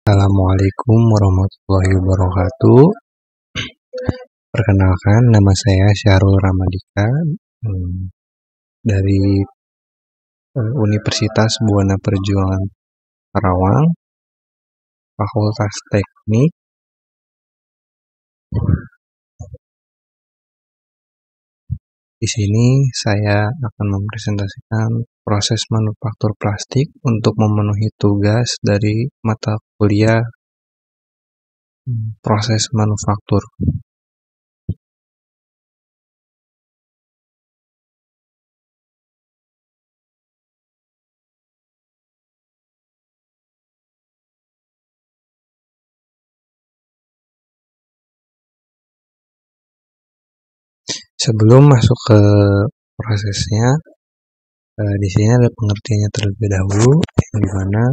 Assalamualaikum warahmatullahi wabarakatuh. Perkenalkan, nama saya Syahrul Ramadika dari Universitas Buana Perjuangan Karawang, Fakultas Teknik. Di sini saya akan mempresentasikan proses manufaktur plastik untuk memenuhi tugas dari mata kuliah proses manufaktur. Sebelum masuk ke prosesnya, di sini ada pengertiannya terlebih dahulu, yang dimana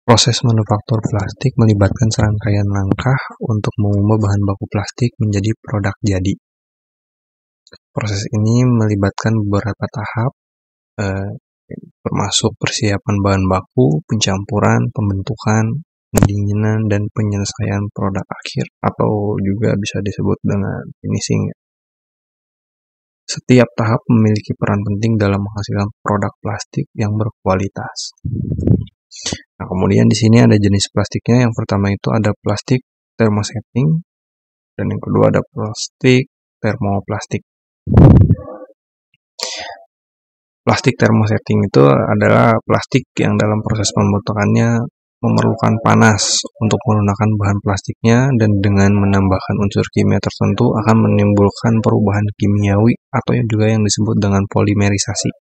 proses manufaktur plastik melibatkan serangkaian langkah untuk mengubah bahan baku plastik menjadi produk jadi. Proses ini melibatkan beberapa tahap, termasuk persiapan bahan baku, pencampuran, pembentukan, pendinginan, dan penyelesaian produk akhir, atau juga bisa disebut dengan finishing. Setiap tahap memiliki peran penting dalam menghasilkan produk plastik yang berkualitas. Nah, kemudian di sini ada jenis plastiknya. Yang pertama itu ada plastik thermosetting, dan yang kedua ada plastik termoplastik. Plastik thermosetting itu adalah plastik yang dalam proses pembentukannya memerlukan panas untuk menggunakan bahan plastiknya, dan dengan menambahkan unsur kimia tertentu akan menimbulkan perubahan kimiawi atau juga yang disebut dengan polimerisasi.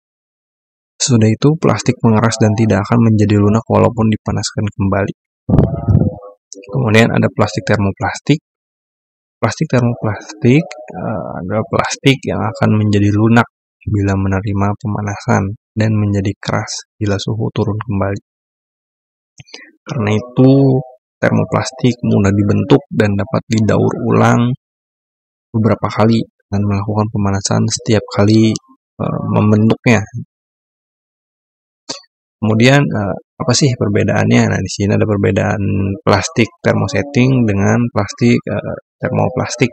Sesudah itu plastik mengeras dan tidak akan menjadi lunak walaupun dipanaskan kembali. Kemudian ada plastik termoplastik. Plastik termoplastik adalah plastik yang akan menjadi lunak bila menerima pemanasan dan menjadi keras bila suhu turun kembali. Karena itu, termoplastik mudah dibentuk dan dapat didaur ulang beberapa kali dan melakukan pemanasan setiap kali membentuknya. Kemudian apa sih perbedaannya? Nah, di sini ada perbedaan plastik thermosetting dengan plastik termoplastik.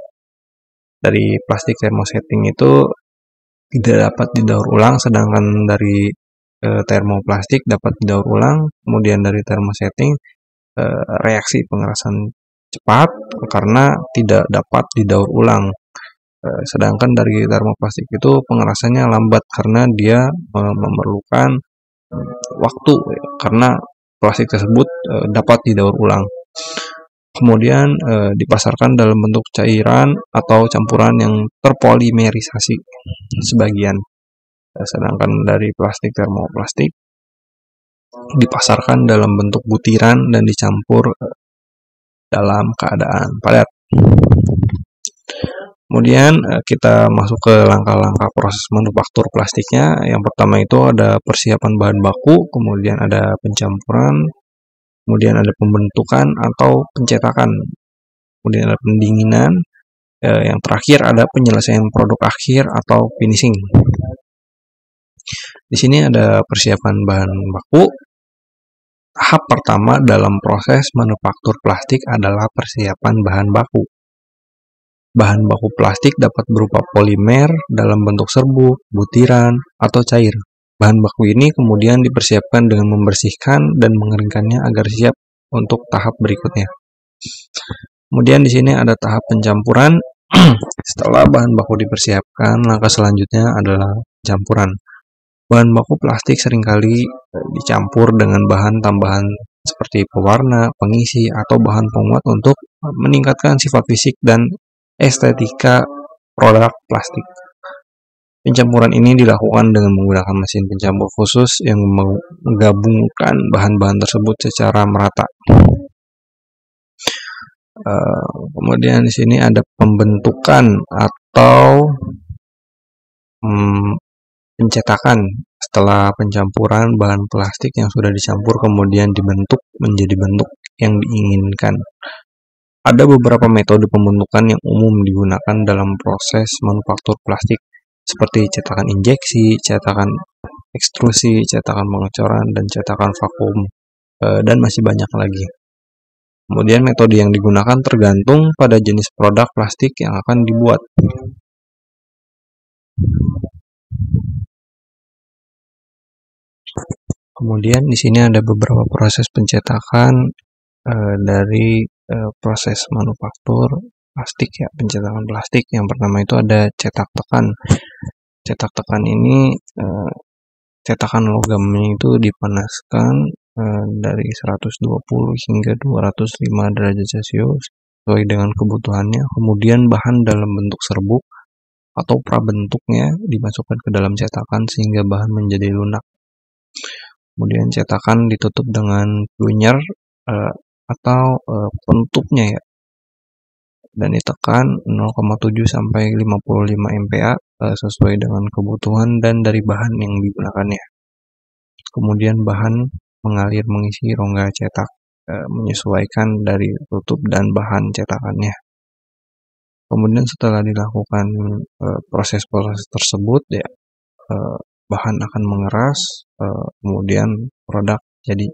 Dari plastik thermosetting itu tidak dapat didaur ulang, sedangkan dari termoplastik dapat didaur ulang. Kemudian dari thermosetting reaksi pengerasan cepat karena tidak dapat didaur ulang. Sedangkan dari termoplastik itu pengerasannya lambat karena dia memerlukan waktu karena plastik tersebut dapat didaur ulang. Kemudian dipasarkan dalam bentuk cairan atau campuran yang terpolimerisasi sebagian. Sedangkan dari plastik termoplastik dipasarkan dalam bentuk butiran dan dicampur dalam keadaan padat. Kemudian kita masuk ke langkah-langkah proses manufaktur plastiknya. Yang pertama itu ada persiapan bahan baku, kemudian ada pencampuran, kemudian ada pembentukan atau pencetakan, kemudian ada pendinginan, yang terakhir ada penyelesaian produk akhir atau finishing. Di sini ada persiapan bahan baku. Tahap pertama dalam proses manufaktur plastik adalah persiapan bahan baku. Bahan baku plastik dapat berupa polimer dalam bentuk serbuk, butiran, atau cair. Bahan baku ini kemudian dipersiapkan dengan membersihkan dan mengeringkannya agar siap untuk tahap berikutnya. Kemudian di sini ada tahap pencampuran. Setelah bahan baku dipersiapkan, langkah selanjutnya adalah pencampuran. Bahan baku plastik seringkali dicampur dengan bahan tambahan seperti pewarna, pengisi, atau bahan penguat untuk meningkatkan sifat fisik dan estetika produk plastik. Pencampuran ini dilakukan dengan menggunakan mesin pencampur khusus yang menggabungkan bahan-bahan tersebut secara merata. Kemudian di sini ada pembentukan atau pencetakan. Setelah pencampuran, bahan plastik yang sudah dicampur kemudian dibentuk menjadi bentuk yang diinginkan. Ada beberapa metode pembentukan yang umum digunakan dalam proses manufaktur plastik, seperti cetakan injeksi, cetakan ekstrusi, cetakan pengecoran, dan cetakan vakum, dan masih banyak lagi. Kemudian metode yang digunakan tergantung pada jenis produk plastik yang akan dibuat. Kemudian di sini ada beberapa proses pencetakan dari proses manufaktur plastik ya, pencetakan plastik. Yang pertama itu ada cetak tekan. Cetak tekan ini cetakan logamnya itu dipanaskan dari 120 hingga 205 derajat Celcius sesuai dengan kebutuhannya. Kemudian bahan dalam bentuk serbuk atau prabentuknya dimasukkan ke dalam cetakan sehingga bahan menjadi lunak. Kemudian cetakan ditutup dengan plunyer atau penutupnya ya, dan ditekan 0,7 sampai 55 MPa sesuai dengan kebutuhan dan dari bahan yang digunakannya. Kemudian bahan mengalir mengisi rongga cetak menyesuaikan dari tutup dan bahan cetakannya. Kemudian setelah dilakukan proses-proses tersebut ya, bahan akan mengeras, kemudian produk jadi.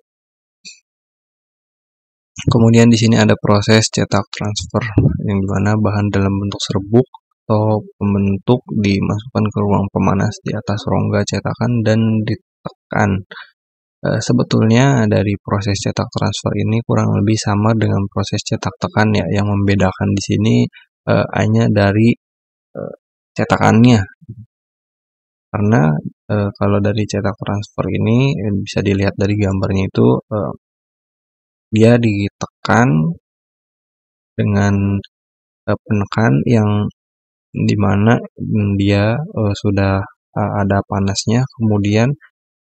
Kemudian di sini ada proses cetak transfer, yang dimana bahan dalam bentuk serbuk atau pembentuk dimasukkan ke ruang pemanas di atas rongga cetakan dan ditekan. Sebetulnya dari proses cetak transfer ini kurang lebih sama dengan proses cetak tekan ya, yang membedakan di sini hanya dari cetakannya. Karena kalau dari cetak transfer ini bisa dilihat dari gambarnya itu dia ditekan dengan penekan yang dimana dia sudah ada panasnya, kemudian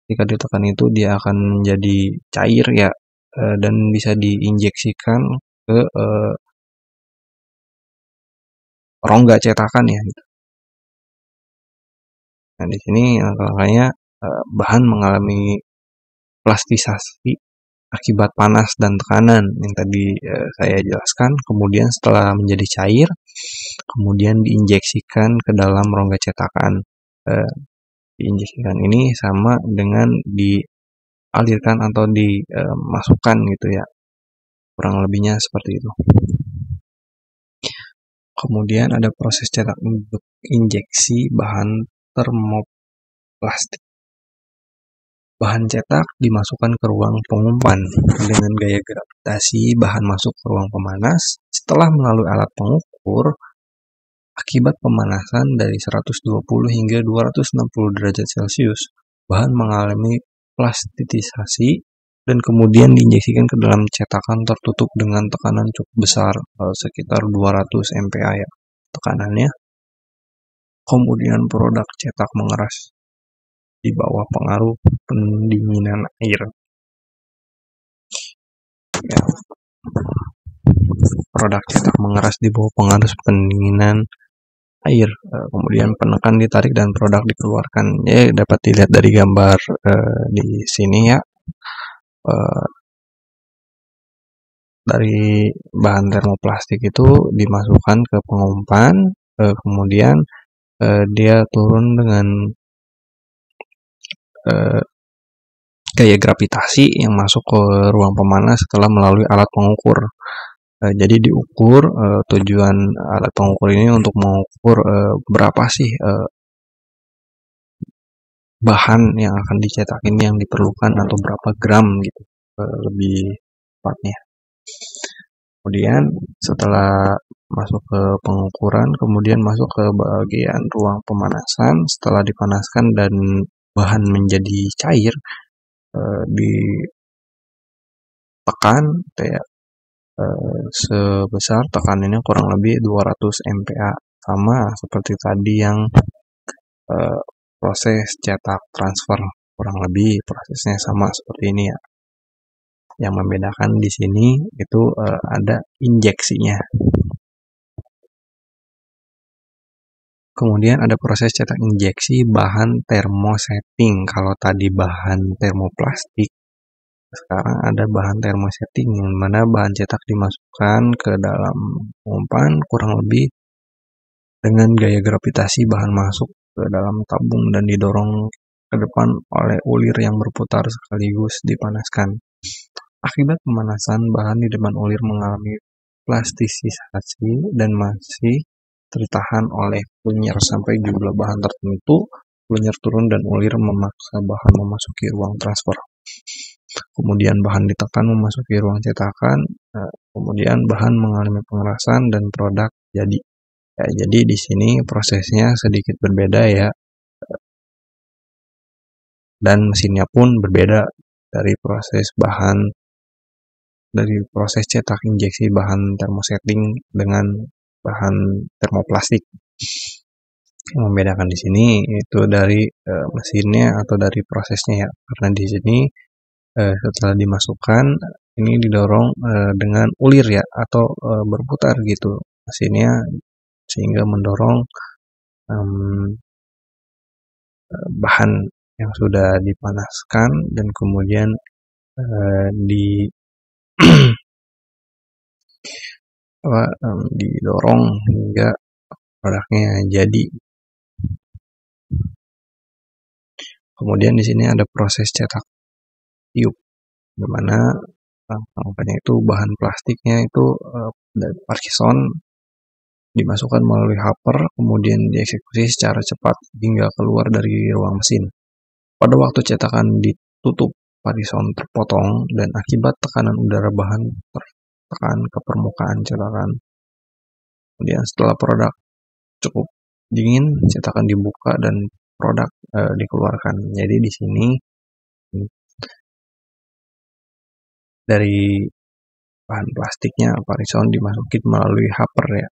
ketika ditekan itu dia akan menjadi cair ya, dan bisa diinjeksikan ke rongga cetakan ya gitu. Nah di sini langkah-langkahnya bahan mengalami plastisasi akibat panas dan tekanan yang tadi saya jelaskan. Kemudian setelah menjadi cair, kemudian diinjeksikan ke dalam rongga cetakan. Diinjeksikan ini sama dengan dialirkan atau dimasukkan gitu ya, kurang lebihnya seperti itu. Kemudian ada proses cetak injeksi bahan termoplastik. Bahan cetak dimasukkan ke ruang pengumpan dengan gaya gravitasi. Bahan masuk ke ruang pemanas setelah melalui alat pengukur. Akibat pemanasan dari 120 hingga 260 derajat Celcius, bahan mengalami plastisasi dan kemudian diinjeksikan ke dalam cetakan tertutup dengan tekanan cukup besar, sekitar 200 MPa ya tekanannya. Kemudian produk cetak mengeras di bawah pengaruh pendinginan air. Ya. Produk cetak mengeras di bawah pengaruh pendinginan air, kemudian penekan ditarik dan produk dikeluarkan. Ya dapat dilihat dari gambar di sini ya, dari bahan termoplastik itu dimasukkan ke pengumpan, kemudian dia turun dengan gaya gravitasi yang masuk ke ruang pemanas setelah melalui alat pengukur. Jadi diukur, tujuan alat pengukur ini untuk mengukur berapa sih bahan yang akan dicetakin yang diperlukan atau berapa gram gitu lebih tepatnya. Kemudian setelah masuk ke pengukuran, kemudian masuk ke bagian ruang pemanasan. Setelah dipanaskan dan bahan menjadi cair, ditekan kayak sebesar tekanannya kurang lebih 200 MPa, sama seperti tadi yang proses cetak transfer, kurang lebih prosesnya sama seperti ini ya. Yang membedakan di sini itu ada injeksinya. Kemudian ada proses cetak injeksi bahan termosetting. Kalau tadi bahan termoplastik, sekarang ada bahan termosetting yang mana bahan cetak dimasukkan ke dalam pengumpan kurang lebih dengan gaya gravitasi. Bahan masuk ke dalam tabung dan didorong ke depan oleh ulir yang berputar sekaligus dipanaskan. Akibat pemanasan, bahan di depan ulir mengalami plastisisasi dan masih tertahan oleh Plunyer sampai jumlah bahan tertentu. Plunyer turun dan ulir memaksa bahan memasuki ruang transfer. Kemudian bahan ditekan memasuki ruang cetakan. Kemudian bahan mengalami pengerasan dan produk jadi. Ya, jadi di sini prosesnya sedikit berbeda ya, dan mesinnya pun berbeda dari proses cetak injeksi bahan termosetting dengan bahan termoplastik. Yang membedakan di sini itu dari mesinnya atau dari prosesnya ya, karena di sini setelah dimasukkan ini didorong dengan ulir ya, atau berputar gitu mesinnya, sehingga mendorong bahan yang sudah dipanaskan dan kemudian didorong hingga produknya jadi. Kemudian di sini ada proses cetak tiup, di mana makanya itu bahan plastiknya itu dari Parkinson dimasukkan melalui hopper, kemudian dieksekusi secara cepat hingga keluar dari ruang mesin. Pada waktu cetakan ditutup, Parkinson terpotong dan akibat tekanan udara bahan tertekan ke permukaan cetakan. Kemudian setelah produk cukup dingin, cetakan dibuka dan produk dikeluarkan. Jadi di sini dari bahan plastiknya Parkinson dimasukin melalui hopper ya.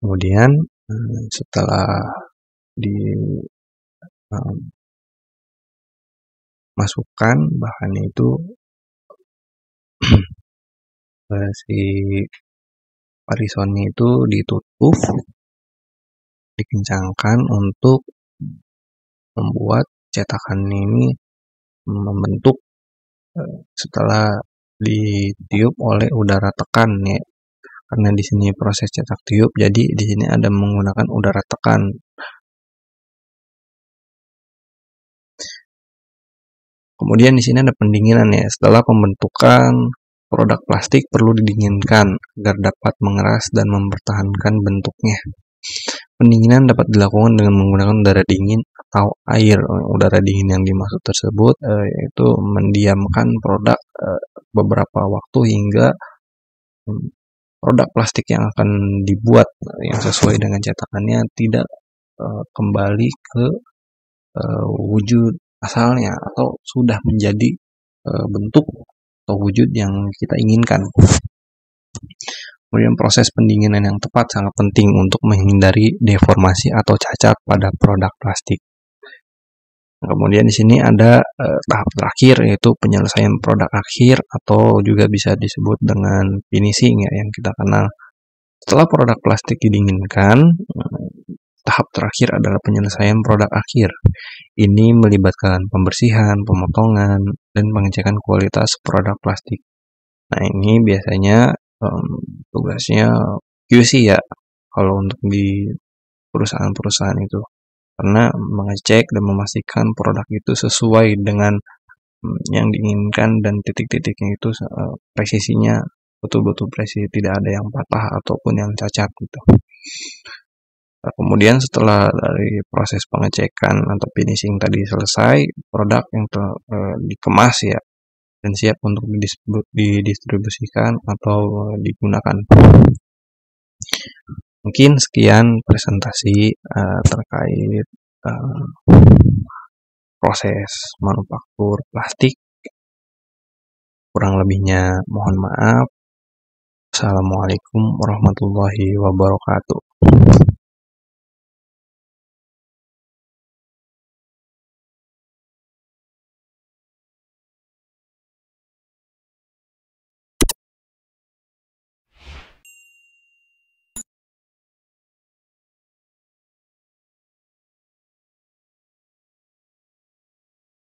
Kemudian setelah dimasukkan bahannya itu si Parkinsonnya itu ditutup, dikencangkan untuk membuat cetakan ini membentuk setelah ditiup oleh udara tekan ya. Karena di sini proses cetak tiup, jadi di sini ada menggunakan udara tekan. Kemudian di sini ada pendinginan ya. Setelah pembentukan, produk plastik perlu didinginkan agar dapat mengeras dan mempertahankan bentuknya. Pendinginan dapat dilakukan dengan menggunakan udara dingin atau air. Udara dingin yang dimaksud tersebut yaitu mendiamkan produk beberapa waktu hingga produk plastik yang akan dibuat yang sesuai dengan cetakannya tidak kembali ke wujud asalnya atau sudah menjadi bentuk atau wujud yang kita inginkan. Kemudian proses pendinginan yang tepat sangat penting untuk menghindari deformasi atau cacat pada produk plastik. Kemudian di sini ada tahap terakhir, yaitu penyelesaian produk akhir atau juga bisa disebut dengan finishing ya, yang kita kenal. Setelah produk plastik didinginkan, tahap terakhir adalah penyelesaian produk akhir. Ini melibatkan pembersihan, pemotongan, dan pengecekan kualitas produk plastik. Nah, ini biasanya tugasnya QC ya, kalau untuk di perusahaan-perusahaan itu, karena mengecek dan memastikan produk itu sesuai dengan yang diinginkan dan titik-titiknya itu presisinya betul-betul presisi, tidak ada yang patah ataupun yang cacat gitu. Nah, kemudian setelah dari proses pengecekan atau finishing tadi selesai, produk yang dikemas ya dan siap untuk didistribusikan atau digunakan. Mungkin sekian presentasi terkait proses manufaktur plastik. Kurang lebihnya mohon maaf. Assalamualaikum warahmatullahi wabarakatuh.